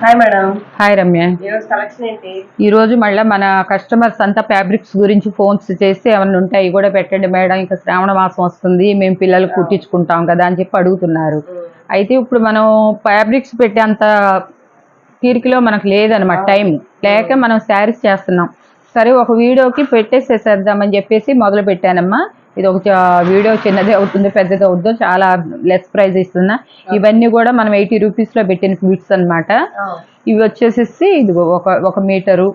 Hi madam. Hi Ramya. ఈ రోజు మళ్ళీ మన కస్టమర్స్ అంతా ఫ్యాబ్రిక్స్ గురించి ఫోన్స్ చేసి ఏమన్నా ఉంటే అవి కూడా పెట్టండి మేడం, ఇంకా శ్రావణ మాసం వస్తుంది, మేము పిల్లలు కుట్టించుకుంటాం కదా అని చెప్పి అడుగుతున్నారు. అయితే ఇప్పుడు మనం ఫ్యాబ్రిక్స్ పెట్టేంత తీరికలో మనకు లేదనమాట, టైం లేక మనం శారీస్ చేస్తున్నాం. సరే ఒక వీడియోకి పెట్టేసేసేద్దామని చెప్పేసి మొదలు పెట్టానమ్మా. ఇది ఒక వీడియో చిన్నది అవుతుంది పెద్దది అవుతుందో చాలా లెస్ ప్రైస్ ఇస్తున్నా. ఇవన్నీ కూడా మనం 80 రూపీస్లో పెట్టిన బిట్స్ అనమాట. ఇవి వచ్చేసేసి ఇది ఒక మీటరు,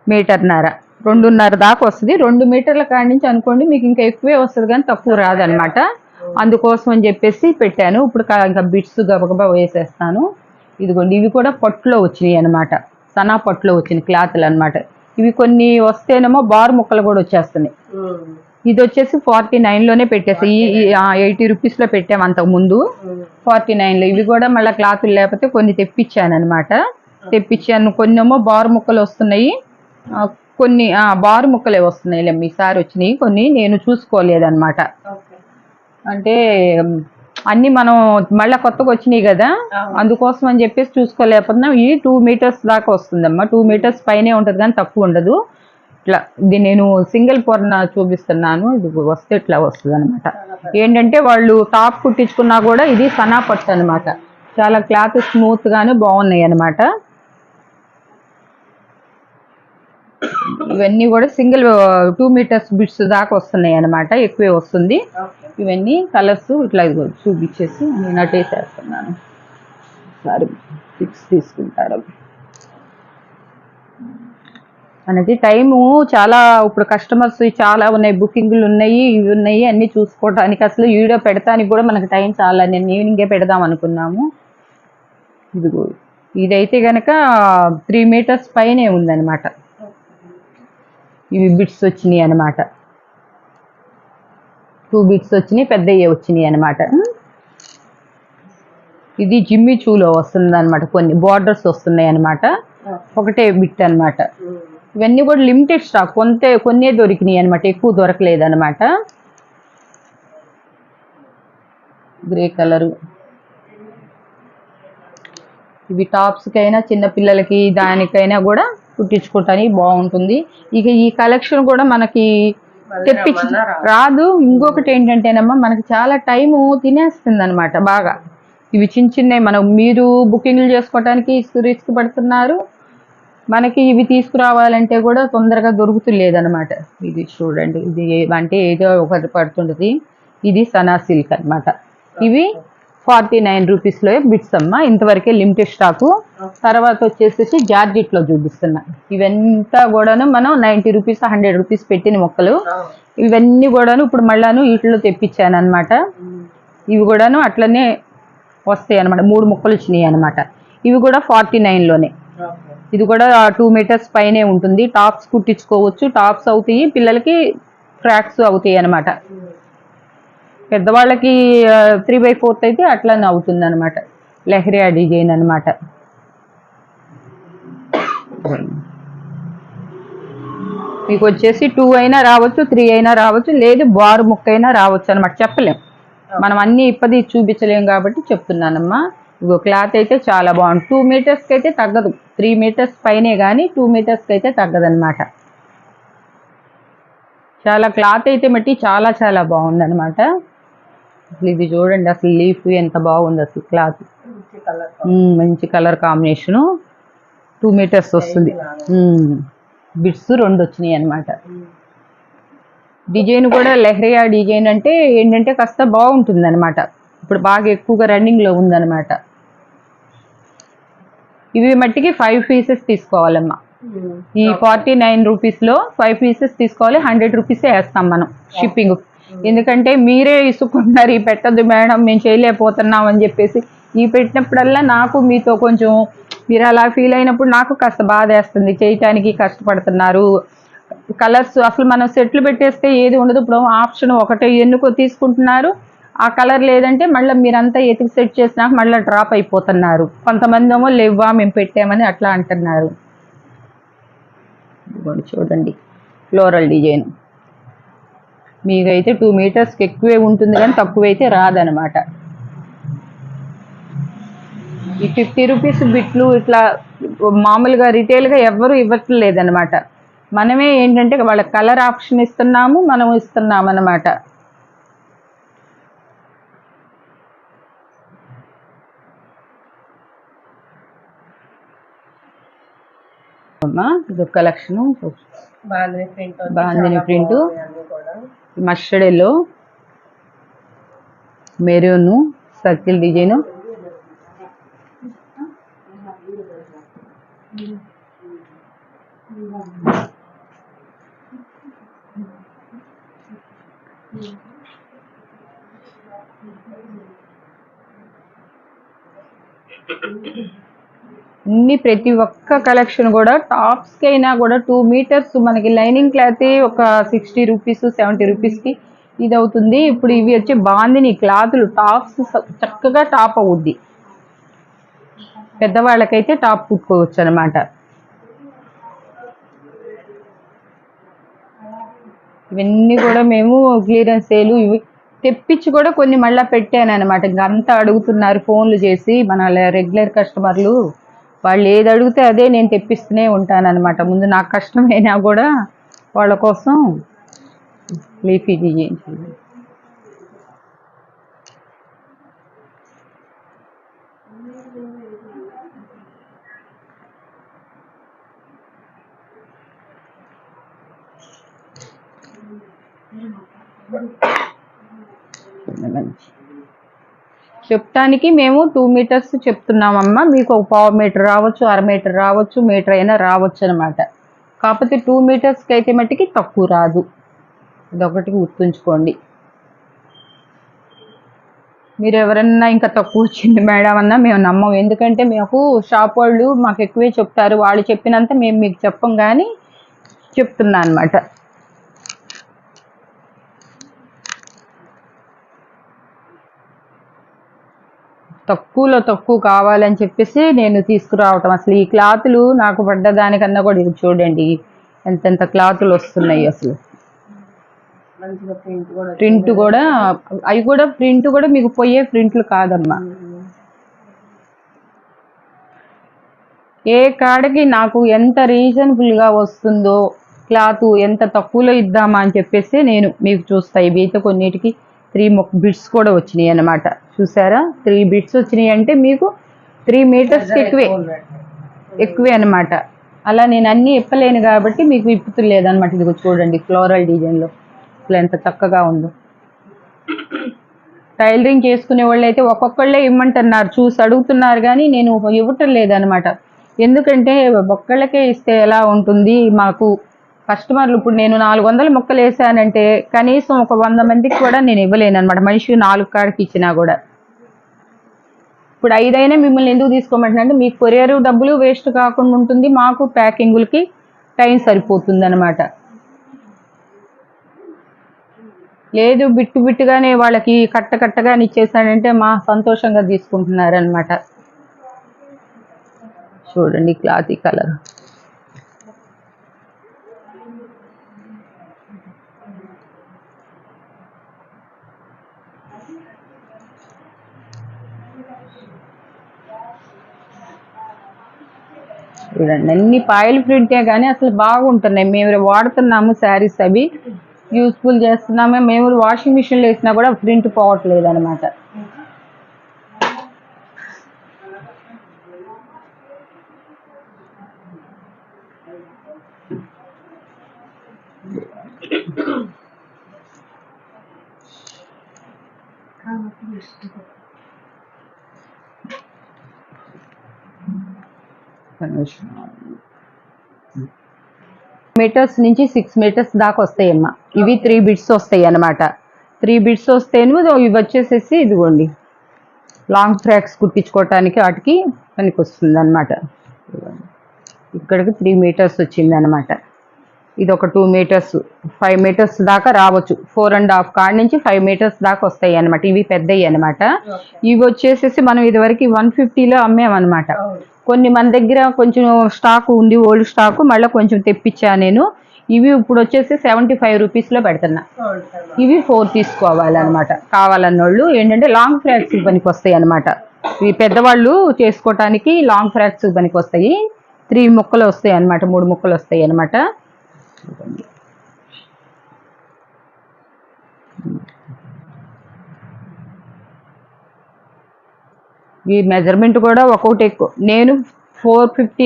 మీటర్న్నర, 2.5 దాకా వస్తుంది. 2 మీటర్ల కాడి నుంచి అనుకోండి మీకు ఇంకా ఎక్కువే వస్తుంది కానీ తక్కువ రాదనమాట. అందుకోసం అని చెప్పేసి పెట్టాను. ఇప్పుడు ఇంకా బిట్స్ గబగబా వేసేస్తాను. ఇదిగోండి, ఇవి కూడా పట్టులో వచ్చినాయి అనమాట, సనా పట్టులో వచ్చిన క్లాత్లు అనమాట. ఇవి కొన్ని వస్తేనేమో బార్ ముక్కలు కూడా వచ్చేస్తున్నాయి. ఇది వచ్చేసి 49లోనే పెట్టేసి 80 రూపీస్లో పెట్టాము అంతకు ముందు, 49లో. ఇవి కూడా మళ్ళీ క్లాతులు లేకపోతే కొన్ని తెప్పించాను అనమాట. తెప్పించాను, కొన్ని ఏమో బారు ముక్కలు వస్తున్నాయి, కొన్ని బారు ముక్కలే వస్తున్నాయి. ఈసారి వచ్చినాయి కొన్ని, నేను చూసుకోలేదన్నమాట. అంటే అన్నీ మనం మళ్ళీ కొత్తగా వచ్చినాయి కదా, అందుకోసం అని చెప్పేసి చూసుకోలేకపోతున్నాం. ఈ 2 మీటర్స్ దాకా వస్తుందమ్మా, 2 మీటర్స్ పైనే ఉంటుంది కానీ తక్కువ ఉండదు. ఇట్లా ఇది నేను సింగిల్ పొరన చూపిస్తున్నాను. ఇది వస్తే ఇట్లా వస్తుంది అనమాట. ఏంటంటే వాళ్ళు టాప్ కుట్టించుకున్నా కూడా ఇది సనా పట్టు అనమాట, చాలా క్లాత్ స్మూత్ గాను బాగున్నాయి అనమాట. ఇవన్నీ కూడా సింగిల్ 2 మీటర్స్ బిట్స్ దాకా వస్తున్నాయి అనమాట, ఎక్కువే వస్తుంది. ఇవన్నీ కలర్స్ ఇట్లా చూపించేసి నేను అటేసేస్తున్నాను. సరే 6 తీసుకుంటారు అనేది టైము చాలా. ఇప్పుడు కస్టమర్స్ చాలా ఉన్నాయి, బుకింగ్లు ఉన్నాయి, ఇవి ఉన్నాయి, అన్నీ చూసుకోవడానికి అసలు వీడియో పెడతానికి కూడా మనకు టైం చాలా. నేను ఈవినింగే పెడదాం అనుకున్నాము. ఇదిగో ఇదైతే కనుక 3 మీటర్స్ పైనే ఉందన్నమాట. ఇవి బిట్స్ వచ్చినాయి అనమాట, 2 బిట్స్ వచ్చినాయి, పెద్దయ్యే వచ్చినాయి అనమాట. ఇది జిమ్మి చూలో వస్తుంది అనమాట, కొన్ని బార్డర్స్ వస్తున్నాయి అనమాట, ఒకటే బిట్ అనమాట. ఇవన్నీ కూడా లిమిటెడ్ స్టాక్, కొన్నే దొరికినాయి అనమాట, ఎక్కువ దొరకలేదు అనమాట. గ్రే కలరు, ఇవి టాప్స్కైనా చిన్నపిల్లలకి దానికైనా కూడా కుట్టించుకోవటానికి బాగుంటుంది. ఇక ఈ కలెక్షన్ కూడా మనకి తెప్పించి రాదు. ఇంకొకటి ఏంటంటేనమ్మా, మనకి చాలా టైము తినేస్తుంది అనమాట బాగా. ఇవి చిన్నవి మీరు బుకింగ్లు చేసుకోవటానికి రిస్క్ పడుతున్నారు, మనకి ఇవి తీసుకురావాలంటే కూడా తొందరగా దొరుకుతులేదనమాట. ఇది చూడండి, ఇది అంటే ఏదో ఒకటి పడుతుంటుంది. ఇది సనా సిల్క్ అనమాట. ఇవి 49 రూపీస్లో బిట్స్ అమ్మా, ఇంతవరకే లిమిటెడ్ స్టాకు. తర్వాత వచ్చేసి జార్జెట్లో చూపిస్తున్నా. ఇవంతా కూడాను మనం 90 రూపీస్ 100 రూపీస్ పెట్టిన మొక్కలు. ఇవన్నీ కూడాను ఇప్పుడు మళ్ళాను వీటిలో తెప్పించాను అనమాట. ఇవి కూడాను అట్లనే వస్తాయి అనమాట, 3 ముక్కలు వచ్చినాయి అనమాట. ఇవి కూడా 49లోనే. ఇది కూడా 2 మీటర్స్ పైనే ఉంటుంది. టాప్స్ కుట్టించుకోవచ్చు, టాప్స్ అవుతాయి, పిల్లలకి ఫ్రాక్స్ అవుతాయి అనమాట. పెద్దవాళ్ళకి 3/4 అయితే అట్లానే అవుతుంది అనమాట. లెహరియా డిజైన్ అనమాట. మీకు వచ్చేసి 2 అయినా రావచ్చు, 3 అయినా రావచ్చు, లేదు బారు ముక్క అయినా రావచ్చు అనమాట, చెప్పలేం మనం. అన్నీ ఇప్పది చూపించలేం కాబట్టి చెప్తున్నానమ్మా. ఇగో క్లాత్ అయితే చాలా బాగుంది. 2 మీటర్స్కి అయితే తగ్గదు, 3 మీటర్స్ పైనే కానీ 2 మీటర్స్కి అయితే తగ్గదనమాట. చాలా క్లాత్ అయితే మట్టి చాలా చాలా బాగుందనమాట. అసలు ఇది చూడండి, అసలు లీఫ్ ఎంత బాగుంది అసలు క్లాత్, మంచి కలర్ కాంబినేషను. 2 మీటర్స్ వస్తుంది. బిట్స్ 2 వచ్చినాయి అనమాట. డిజైన్ కూడా లెహరియా డిజైన్ అంటే ఏంటంటే కాస్త బాగుంటుంది అనమాట, ఇప్పుడు బాగా ఎక్కువగా రన్నింగ్లో ఉందన్నమాట. ఇవి మట్టికి 5 పీసెస్ తీసుకోవాలమ్మా. ఈ 49 రూపీస్లో 5 పీసెస్ తీసుకోవాలి, 100 రూపీసే వేస్తాం మనం షిప్పింగ్. ఎందుకంటే మీరే ఇసుకుంటున్నారు, ఈ పెట్టద్దు మేడం మేము చేయలేకపోతున్నాం అని చెప్పేసి. ఈ పెట్టినప్పుడల్లా నాకు మీతో కొంచెం మీరు అలా ఫీల్ అయినప్పుడు నాకు కాస్త బాధ వేస్తుంది, చేయటానికి కష్టపడుతున్నారు. కలర్స్ అసలు మనం సెట్లు పెట్టేస్తే ఏది ఉండదు. ఇప్పుడు ఆప్షన్ ఒకటే ఎన్నుకో తీసుకుంటున్నారు, ఆ కలర్ లేదంటే మళ్ళీ మీరంతా ఎతికి సెట్ చేసినాక మళ్ళీ డ్రాప్ అయిపోతున్నారు. కొంతమంది ఏమో లేవా మేము పెట్టామని అట్లా అంటున్నారు. చూడండి ఫ్లోరల్ డిజైన్, మీకైతే 2 మీటర్స్కి ఎక్కువే ఉంటుంది కానీ తక్కువైతే రాదనమాట. ఈ 50 రూపీస్ బిట్లు ఇట్లా మామూలుగా రిటైల్గా ఎవ్వరూ ఇవ్వట్లేదన్నమాట. మనమే ఏంటంటే వాళ్ళ కలర్ ఆప్షన్ ఇస్తున్నాము, మనం ఇస్తున్నాం అన్నమాట. ఇది collection bandhani print, mustard yellow, maroon circle design, అన్ని ప్రతి ఒక్క కలెక్షన్ కూడా టాప్స్కి అయినా కూడా 2 మీటర్స్ మనకి లైనింగ్ క్లాత్ ఒక 60 రూపీస్ 70 రూపీస్కి ఇది అవుతుంది. ఇప్పుడు ఇవి వచ్చి బాందిని క్లాతులు టాప్స్ చక్కగా టాప్ అవుద్ది, పెద్దవాళ్ళకైతే టాప్ కుట్టుకోవచ్చు అనమాట. ఇవన్నీ కూడా మేము క్లియరెన్స్ సేలు ఇవి తెప్పించి కూడా కొన్ని మళ్ళీ పెట్టాను అనమాట. ఇంకా అంతా అడుగుతున్నారు ఫోన్లు చేసి మన రెగ్యులర్ కస్టమర్లు, వాళ్ళు ఏది అడిగితే అదే నేను తెప్పిస్తూనే ఉంటాను అనమాట. ముందు నాకు కష్టమైనా కూడా వాళ్ళ కోసం లీఫీ చేయించాను. చెప్తానికి మేము 2 మీటర్స్ చెప్తున్నామమ్మా, మీకు ఒక 1/4 మీటర్ రావచ్చు, 1/2 మీటర్ రావచ్చు, మీటర్ అయినా రావచ్చు అనమాట. కాకపోతే 2 మీటర్స్కి అయితే మట్టికి తక్కువ రాదు, ఇదొకటి గుర్తుంచుకోండి. మీరు ఎవరన్నా ఇంకా తక్కువ వచ్చింది మేడం అన్నా మేము నమ్మం, ఎందుకంటే మాకు షాప్ వాళ్ళు మాకు ఎక్కువే చెప్తారు, వాళ్ళు చెప్పినంత మేము మీకు చెప్పం కానీ చెప్తున్నా అనమాట. తక్కువలో తక్కువ కావాలని చెప్పేసి నేను తీసుకురావటం. అసలు ఈ క్లాతులు నాకు పడ్డదానికన్నా కూడా ఇది చూడండి ఎంతెంత క్లాతులు వస్తున్నాయి. అసలు ప్రింట్ కూడా అవి కూడా ప్రింట్ కూడా మీకు పోయే ప్రింట్లు కాదమ్మా. ఏ కాడకి నాకు ఎంత రీజనబుల్గా వస్తుందో క్లాత్ ఎంత తక్కువలో ఇద్దామా అని చెప్పేసి నేను మీకు చూస్తా. ఇవి అయితే కొన్నిటికి 3 బిట్స్ కూడా వచ్చినాయి అన్నమాట. చూసారా 3 బిట్స్ వచ్చినాయి అంటే మీకు 3 మీటర్స్కి ఎక్కువే అనమాట. అలా నేను అన్నీ ఇప్పలేను కాబట్టి మీకు ఇప్పుతులేదనమాట. ఇది చూడండి ఫ్లోరల్ డిజైన్లో ఇట్లా ఎంత చక్కగా ఉందో. టైలరింగ్ చేసుకునే వాళ్ళు అయితే ఒక్కొక్కళ్ళే ఇమ్మంటున్నారు, చూసి అడుగుతున్నారు కానీ నేను ఇవ్వటం లేదనమాట. ఎందుకంటే ఒక్కళ్ళకే ఇస్తే ఎలా ఉంటుంది, మాకు కస్టమర్లు ఇప్పుడు నేను 400 ముక్కలు వేసానంటే కనీసం ఒక 100 మందికి కూడా నేను ఇవ్వలేను అనమాట. మనిషి 4 కాడికి ఇచ్చినా కూడా. ఇప్పుడు 5 అయినా మిమ్మల్ని ఎందుకు తీసుకోమంటున్నా, మీకు కొరియర్ డబ్బులు వేస్ట్ కాకుండా ఉంటుంది, మాకు ప్యాకింగులకి టైం సరిపోతుంది అనమాట. లేదు బిట్టు బిట్టుగానే వాళ్ళకి కట్టగానే ఇచ్చేసానంటే మా సంతోషంగా తీసుకుంటున్నారనమాట. చూడండి క్లాత్ ఈ కలర్ చూడండి. అన్ని పాయిల్ ప్రింటే కానీ అసలు బాగుంటున్నాయి. మేము వాడుతున్నాము శారీస్, అవి యూస్ఫుల్ చేస్తున్నాము. మేము వాషింగ్ మిషన్లో వేసినా కూడా ప్రింట్ పోవట్లేదు అనమాట. మీటర్స్ నుంచి 6 మీటర్స్ దాకా వస్తాయమ్మా. ఇవి 3 బిట్స్ వస్తాయి అన్నమాట. 3 బిట్స్ వస్తేను ఇవి వచ్చేసేసి ఇదిగోండి లాంగ్ ఫ్రాక్స్ కుట్టించుకోవటానికి వాటికి పనికి వస్తుంది అనమాట. ఇక్కడికి 3 మీటర్స్ వచ్చింది అనమాట. ఇది ఒక 2 మీటర్స్ 5 మీటర్స్ దాకా రావచ్చు. 4.5 కాడ నుంచి 5 మీటర్స్ దాకా వస్తాయి అనమాట. ఇవి పెద్దవి అనమాట. ఇవి వచ్చేసేసి మనం ఇదివరకు 150లో అమ్మామన్నమాట. కొన్ని మన దగ్గర కొంచెం స్టాక్ ఉంది, ఓల్డ్ స్టాక్, మళ్ళీ కొంచెం తెప్పించా నేను. ఇవి ఇప్పుడు వచ్చేసి 75 రూపీస్లో పెడుతున్నా. ఇవి 4 తీసుకోవాలన్నమాట. కావాలన్నోళ్ళు ఏంటంటే లాంగ్ ఫ్రాక్స్ పనికి వస్తాయి అనమాట. ఇవి పెద్దవాళ్ళు చేసుకోవటానికి లాంగ్ ఫ్రాక్స్ పనికి వస్తాయి. 3 ముక్కలు వస్తాయి అన్నమాట, 3 ముక్కలు వస్తాయి అన్నమాట. ఈ మెజర్మెంట్ కూడా ఒక్కొక్కటి ఎక్కువ. నేను 450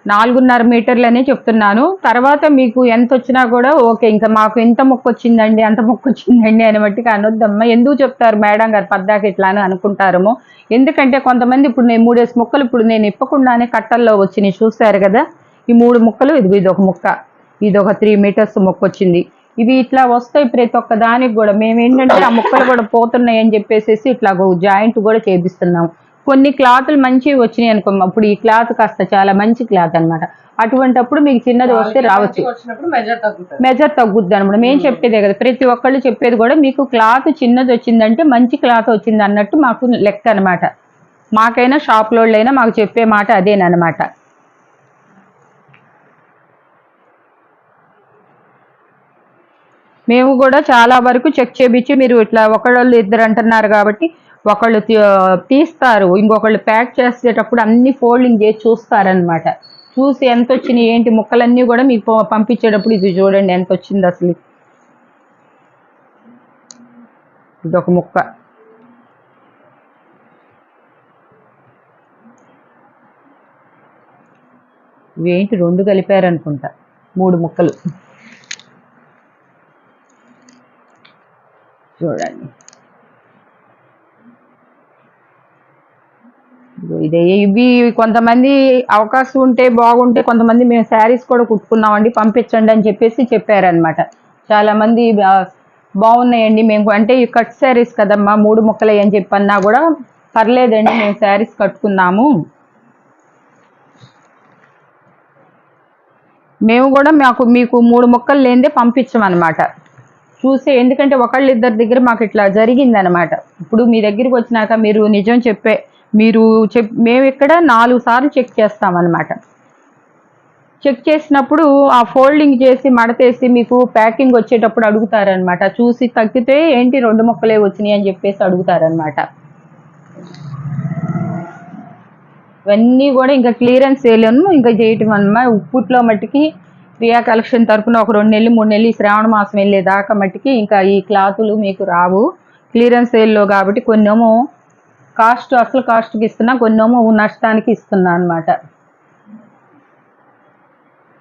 4.5 మీటర్లనే చెప్తున్నాను. తర్వాత మీకు ఎంత వచ్చినా కూడా ఓకే, ఇంకా మాకు ఎంత మొక్క వచ్చిందండి అంత మొక్క వచ్చిందండి అని బట్టి అనొద్దమ్మా. ఎందుకు చెప్తారు మేడం గారు పద్దాకి ఇట్లా అని అనుకుంటారేమో. ఎందుకంటే కొంతమంది ఇప్పుడు నేను 3 ముక్కలు ఇప్పుడు నేను ఇప్పకుండానే కట్టల్లో వచ్చినాయి చూస్తారు కదా. ఈ 3 ముక్కలు, ఇది ఒక ముక్క, ఇది ఒక 3 మీటర్స్ మొక్క వచ్చింది. ఇవి ఇట్లా వస్తాయి ప్రతి ఒక్క దానికి కూడా. మేము ఏంటంటే ఆ ముక్కలు కూడా పోతున్నాయి అని చెప్పేసి ఇట్లా జాయింట్ కూడా చేపిస్తున్నాం. కొన్ని క్లాతులు మంచివి వచ్చినాయి అనుకో, అప్పుడు ఈ క్లాత్ కాస్త చాలా మంచి క్లాత్ అనమాట. అటువంటప్పుడు మీకు చిన్నది వస్తే రావచ్చు, మెజర్ తగ్గుద్ది అనమాట. మేము చెప్పేదే కదా, ప్రతి ఒక్కళ్ళు చెప్పేది కూడా మీకు క్లాత్ చిన్నది వచ్చిందంటే మంచి క్లాత్ వచ్చింది అన్నట్టు మాకు లెక్క అనమాట. మాకైనా షాప్లో అయినా మాకు చెప్పే మాట అదేనమాట. మేము కూడా చాలా వరకు చెక్ చేపించి, మీరు ఇట్లా ఒకళ్ళు ఇద్దరు అంటున్నారు కాబట్టి ఒకళ్ళు తీస్తారు, ఇంకొకళ్ళు ప్యాక్ చేసేటప్పుడు అన్ని ఫోల్డింగ్ చేసి చూస్తారనమాట. చూసి ఎంత వచ్చినాయి ఏంటి ముక్కలన్నీ కూడా మీకు పంపించేటప్పుడు ఇది చూడండి ఎంత వచ్చింది అసలు. ఇదొక ముక్క, ఇవేంటి 2 కలిపారనుకుంటా, 3 ముక్కలు చూడండి. ఇదే ఇవి కొంతమంది అవకాశం ఉంటే బాగుంటే కొంతమంది మేము శారీస్ కూడా కుట్టుకున్నామండి పంపించండి అని చెప్పేసి చెప్పారనమాట. చాలా మంది బాగున్నాయండి మేము, అంటే ఈ కట్ శారీస్ కదమ్మా 3 ముక్కలే అని చెప్పన్నా కూడా పర్లేదండి మేము శారీస్ కట్టుకున్నాము. మేము కూడా మీకు 3 ముక్కలు లేనిదే పంపించమన్నమాట చూసి. ఎందుకంటే ఒకళ్ళిద్దరి దగ్గర మాకు ఇట్లా జరిగిందనమాట. ఇప్పుడు మీ దగ్గరికి వచ్చినాక మీరు నిజం మేము ఇక్కడ 4 సార్లు చెక్ చేస్తామన్నమాట. చెక్ చేసినప్పుడు ఆ ఫోల్డింగ్ చేసి మడతేసి మీకు ప్యాకింగ్ వచ్చేటప్పుడు అడుగుతారనమాట. చూసి తగ్గితే ఏంటి 2 ముక్కలే వచ్చినాయి అని చెప్పేసి అడుగుతారనమాట. ఇవన్నీ కూడా ఇంకా క్లియరెన్స్ సేలను ఇంకా చేయటం అన్నమాట. ఉప్పుట్లో మట్టికి ప్రియా కలెక్షన్ తరఫున ఒక 2 నెలలు 3 నెలలు శ్రావణ మాసం వెళ్ళేదాకా మట్టికి ఇంకా ఈ క్లాతులు మీకు రావు క్లియరెన్స్ సేల్లో. కాబట్టి కొన్నేమో అసలు కాస్ట్కి ఇస్తున్నా, కొన్నేమో నష్టానికి ఇస్తున్నా అనమాట.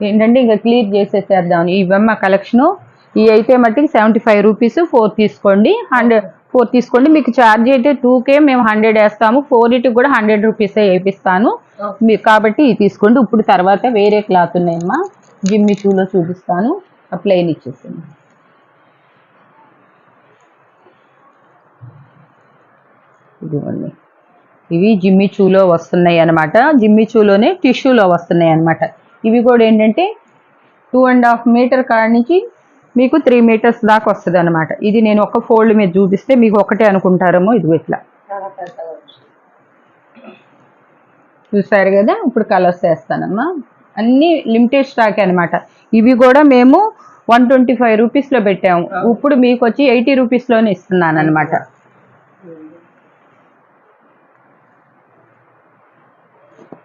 ఏంటంటే ఇంకా క్లియర్ చేసేసేద్దాం. ఇవమ్మ కలెక్షను. ఇవి అయితే మట్టికి 75 రూపీస్ 4 తీసుకోండి. 4 తీసుకోండి. మీకు ఛార్జ్ అయితే 2K, మేము 100 వేస్తాము. 4 కూడా 100 రూపీసే వేపిస్తాను మీరు, కాబట్టి ఇవి తీసుకోండి. ఇప్పుడు తర్వాత వేరే క్లాత్ ఉన్నాయమ్మా, జిమ్మి షూలో చూపిస్తాను. ఆ ప్లెయిన్ ఇచ్చేసాను. ఇదిగోండి, ఇవి జిమ్మి చూలో వస్తున్నాయి అనమాట. జిమ్మి చూలోనే టిష్యూలో వస్తున్నాయి అనమాట. ఇవి కూడా ఏంటంటే 2.5 మీటర్ కాడి నుంచి మీకు 3 మీటర్స్ దాకా వస్తుంది అనమాట. ఇది నేను ఒక ఫోల్డ్ మీద చూపిస్తే మీకు ఒకటే అనుకుంటారేమో. ఇది ఇట్లా చూసారు కదా. ఇప్పుడు కలర్స్ వేస్తానమ్మా. అన్నీ లిమిటెడ్ స్టాక్ అనమాట. ఇవి కూడా మేము 125 రూపీస్లో పెట్టాము. ఇప్పుడు మీకు వచ్చి 80 రూపీస్లోనే ఇస్తున్నాను అనమాట.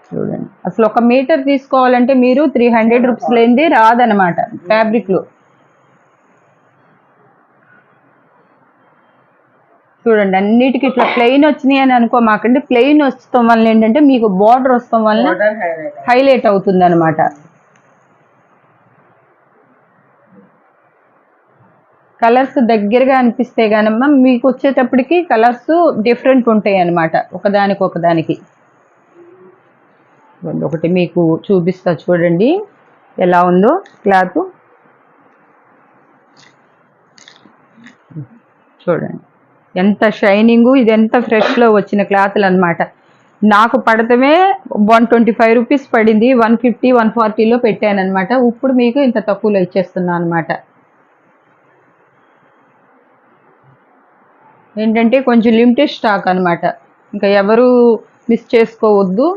చూడండి, అసలు 1 మీటర్ తీసుకోవాలంటే మీరు 300 రూపీస్ లేనిది రాదనమాట ఫ్యాబ్రిక్లో. చూడండి, అన్నిటికీ ఇట్లా ప్లెయిన్ వచ్చినాయి అని అనుకోమాకండి. ప్లెయిన్ వస్తాం వల్ల ఏంటంటే మీకు బార్డర్ వస్తాం వల్ల హైలైట్ అవుతుంది అనమాట. కలర్స్ దగ్గరగా అనిపిస్తే కానమ్మా మీకు వచ్చేటప్పటికి కలర్స్ డిఫరెంట్ ఉంటాయి అన్నమాట ఒకదానికి. ఒకటి మీకు చూపిస్తా చూడండి ఎలా ఉందో క్లాత్. చూడండి ఎంత షైనింగు, ఇది ఎంత ఫ్రెష్లో వచ్చిన క్లాత్లు అనమాట. నాకు పడటమే 125 రూపీస్ పడింది. 150 140లో పెట్టాను అనమాట. ఇప్పుడు మీకు ఇంత తక్కువలో ఇచ్చేస్తున్నాను అనమాట. ఏంటంటే కొంచెం లిమిటెడ్ స్టాక్ అనమాట, ఇంకా ఎవరు మిస్ చేసుకోవద్దు.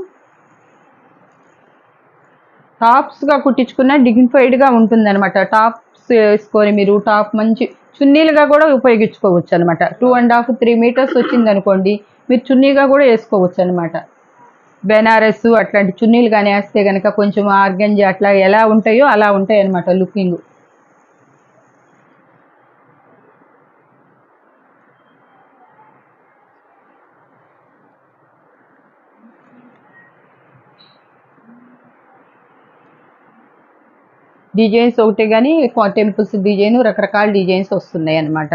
టాప్స్గా కుట్టించుకున్న డిగ్నిఫైడ్గా ఉంటుంది అనమాట. టాప్స్ వేసుకొని మీరు టాప్ మంచి చున్నీలుగా కూడా ఉపయోగించుకోవచ్చు అనమాట. 2.5 3 మీటర్స్ వచ్చింది అనుకోండి, మీరు చున్నీగా కూడా వేసుకోవచ్చు అనమాట. బెనారస్ అట్లాంటి చున్నీలు కానీ వేస్తే కనుక కొంచెం ఆర్గంజి అట్లా ఎలా ఉంటాయో అలా ఉంటాయి అనమాట లుకింగ్. డిజైన్స్ ఒకటే కానీ టెంపుల్స్ డిజైన్ రకరకాల డిజైన్స్ వస్తున్నాయి అన్నమాట.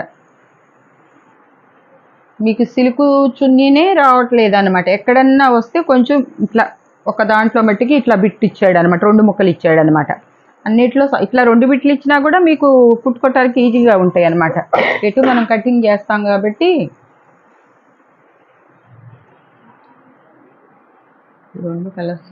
మీకు సిల్క్ చున్నీనే రావట్లేదు అనమాట. ఎక్కడన్నా వస్తే కొంచెం ఇట్లా ఒక దాంట్లో మట్టికి ఇట్లా బిట్ ఇచ్చాడు అనమాట, 2 ముక్కలు ఇచ్చాడు అనమాట. అన్నిట్లో ఇట్లా 2 బిట్లు ఇచ్చినా కూడా మీకు కుట్టుకోవటానికి ఈజీగా ఉంటాయి అనమాట. ఎటు మనం కటింగ్ చేస్తాం కాబట్టి. 2 కలర్స్,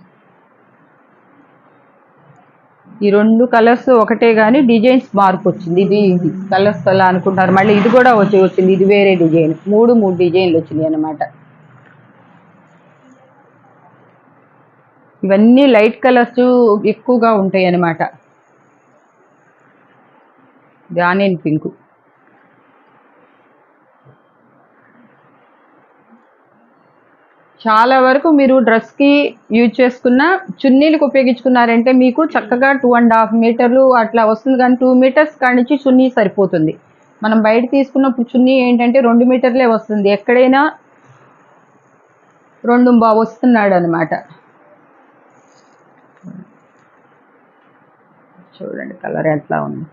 ఈ 2 కలర్స్ ఒకటే కానీ డిజైన్స్ మార్పు వచ్చింది. ఇది కలర్స్ అలా అనుకుంటారు, మళ్ళీ ఇది కూడా వచ్చింది, ఇది వేరే డిజైన్. 3 డిజైన్లు వచ్చినాయి అన్నమాట. ఇవన్నీ లైట్ కలర్స్ ఎక్కువగా ఉంటాయి అన్నమాట. ఆనియన్ పింక్, చాలా వరకు మీరు డ్రెస్కి యూజ్ చేసుకున్న చున్నీలకు ఉపయోగించుకున్నారంటే మీకు చక్కగా 2.5 మీటర్లు అట్లా వస్తుంది. కానీ 2 మీటర్స్ కాడి నుంచి చున్నీ సరిపోతుంది. మనం బయట తీసుకున్నప్పుడు చున్నీ ఏంటంటే 2 మీటర్లే వస్తుంది, ఎక్కడైనా 2 వస్తున్నాడు అనమాట. చూడండి కలర్ ఎట్లా ఉంది.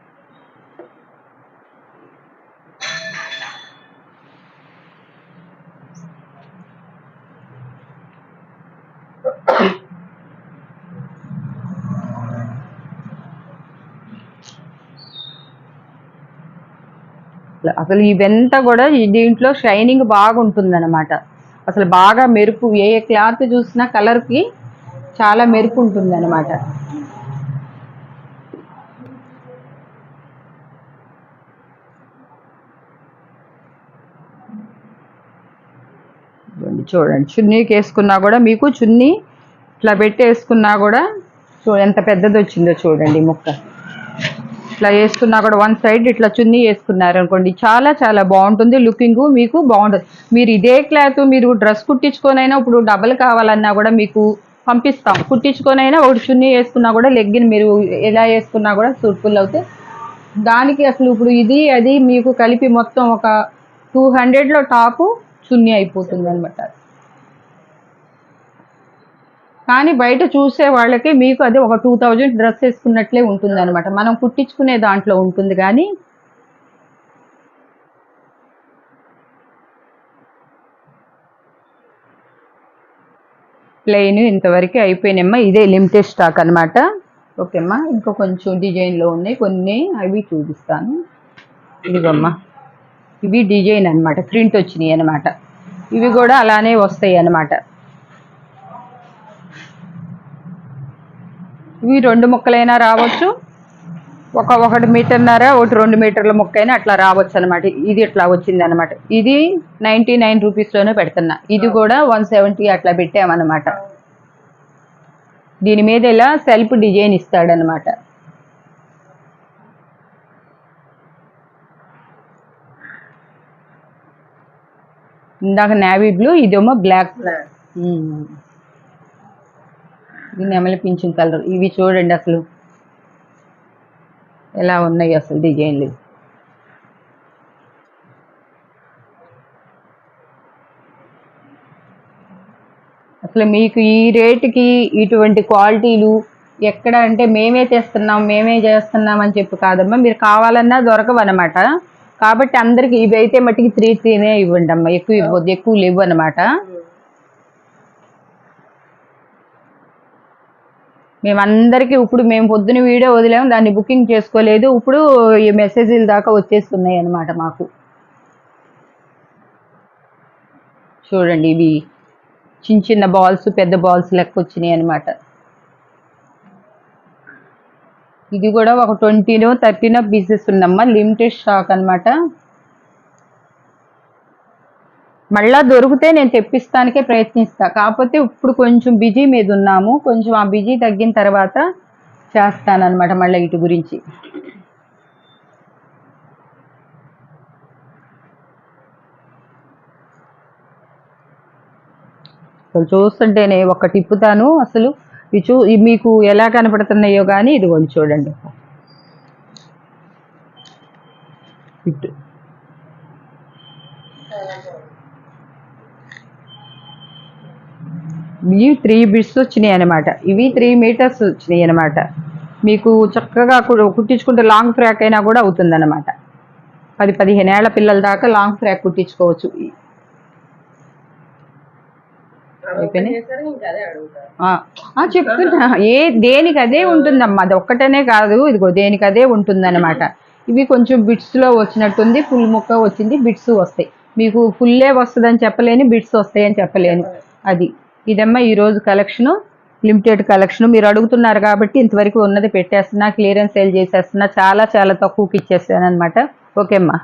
అసలు ఇవంతా కూడా దీంట్లో షైనింగ్ బాగుంటుంది అనమాట. అసలు బాగా మెరుపు, ఏ క్లాత్ చూసినా కలర్కి చాలా మెరుపు ఉంటుంది అనమాట. చూడండి చున్నీకి వేసుకున్నా కూడా మీకు చున్నీ ఇట్లా పెట్టి వేసుకున్నా కూడా ఎంత పెద్దది వచ్చిందో చూడండి ముక్క. ఇట్లా వేసుకున్నా కూడా 1 సైడ్ ఇట్లా చున్నీ వేసుకున్నారు అనుకోండి, చాలా చాలా బాగుంటుంది లుకింగ్, మీకు బాగుంటుంది. మీరు ఇదే క్లాత్ మీరు డ్రెస్ కుట్టించుకొనైనా ఇప్పుడు డబల్ కావాలన్నా కూడా మీకు పంపిస్తాం. కుట్టించుకొనైనా ఒకటి చున్నీ వేసుకున్నా కూడా లెగ్గిన్ మీరు ఎలా వేసుకున్నా కూడా సూట్ఫుల్ అవుతాయి. దానికి అసలు ఇప్పుడు ఇది అది మీకు కలిపి మొత్తం ఒక 200లో టాపు చున్నీ అయిపోతుంది అనమాట. కానీ బయట చూసే వాళ్ళకి మీకు అది ఒక 2000 డ్రెస్ వేసుకున్నట్లే ఉంటుంది అనమాట. మనం కుట్టించుకునే దాంట్లో ఉంటుంది. కానీ ప్లెయిన్ ఇంతవరకు అయిపోయినాయమ్మా. ఇదే లిమిటెడ్ స్టాక్ అనమాట. ఓకేమ్మా, ఇంకా కొంచెం డిజైన్లో ఉన్నాయి కొన్ని, అవి చూపిస్తాను. ఇదిగమ్మా, ఇవి డిజైన్ అనమాట, ప్రింట్ వచ్చినాయి అనమాట. ఇవి కూడా అలానే వస్తాయి అన్నమాట. ఇవి 2 ముక్కలైనా రావచ్చు, 1 మీటర్న్నర, 2 మీటర్ల ముక్క అయినా అట్లా రావచ్చు అనమాట. ఇది ఇట్లా వచ్చింది అనమాట. ఇది 99 రూపీస్లోనే పెడుతున్నా. ఇది కూడా 170 అట్లా పెట్టామన్నమాట. దీని మీద ఇలా సెల్ఫ్ డిజైన్ ఇస్తాడనమాట. ఇందాక నేవీ బ్లూ, ఇదేమో బ్లాక్. ఇది నెమలి పింఛన్ కలర్. ఇవి చూడండి అసలు ఎలా ఉన్నాయి అసలు డిజైన్లు. అసలు మీకు ఈ రేటుకి ఇటువంటి క్వాలిటీలు ఎక్కడ అంటే మేమే తెస్తున్నాం మేమే చేస్తున్నాం అని చెప్పి కాదమ్మా, మీరు కావాలన్నా దొరకవు అనమాట. కాబట్టి అందరికి ఇవి అయితే మట్టికి 3 ఇవ్వండి అమ్మా, ఎక్కువ ఇవ్వద్దు, ఎక్కువ లేవు అనమాట. మేమందరికీ ఇప్పుడు మేము పొద్దున వీడియో వదిలాము, దాన్ని బుకింగ్ చేసుకోలేదు, ఇప్పుడు ఈ మెసేజ్ల దాకా వచ్చేస్తున్నాయి అనమాట మాకు. చూడండి ఇవి చిన్న చిన్న బాల్స్, పెద్ద బాల్స్ లెక్క వచ్చినాయి అనమాట. ఇది కూడా ఒక 20నో 30నో పీసెస్ ఉన్నమ్మా, లిమిటెడ్ స్టాక్ అనమాట. మళ్ళా దొరికితే నేను తెప్పిస్తానికే ప్రయత్నిస్తా. కాకపోతే ఇప్పుడు కొంచెం బిజీ మీద ఉన్నాము, కొంచెం ఆ బిజీ తగ్గిన తర్వాత చేస్తానన్నమాట మళ్ళీ ఇటు గురించి. అసలు చూస్తుంటేనే ఒక్క తిప్పుతాను అసలు ఇవి మీకు ఎలా కనపడుతున్నాయో కానీ ఇదిగోండి చూడండి ఇటు ఇవి 3 బిట్స్ వచ్చినాయి అనమాట. ఇవి 3 మీటర్స్ వచ్చినాయి అనమాట. మీకు చక్కగా కుట్టించుకుంటే లాంగ్ ఫ్రాక్ అయినా కూడా అవుతుంది అనమాట. 10-15 ఏళ్ల పిల్లల దాకా లాంగ్ ఫ్రాక్ కుట్టించుకోవచ్చు. చెప్తున్నా దేనికి అదే ఉంటుందమ్మా, అది ఒక్కటనే కాదు, ఇదిగో దేనికి అదే ఉంటుందన్నమాట. ఇవి కొంచెం బిట్స్ లో వచ్చినట్టుంది, ఫుల్ ముక్క వచ్చింది, బిట్స్ వస్తాయి. మీకు ఫుల్లే వస్తుందని చెప్పలేను, బిట్స్ వస్తాయని చెప్పలేను. అది ఇదమ్మా ఈరోజు కలెక్షను, లిమిటెడ్ కలెక్షన్. మీరు అడుగుతున్నారు కాబట్టి ఇంతవరకు ఉన్నది పెట్టేస్తున్నా, క్లియరెన్స్ సేల్ చేసేస్తున్నా, చాలా చాలా తక్కువకి ఇచ్చేస్తాను అనమాట. ఓకే అమ్మా.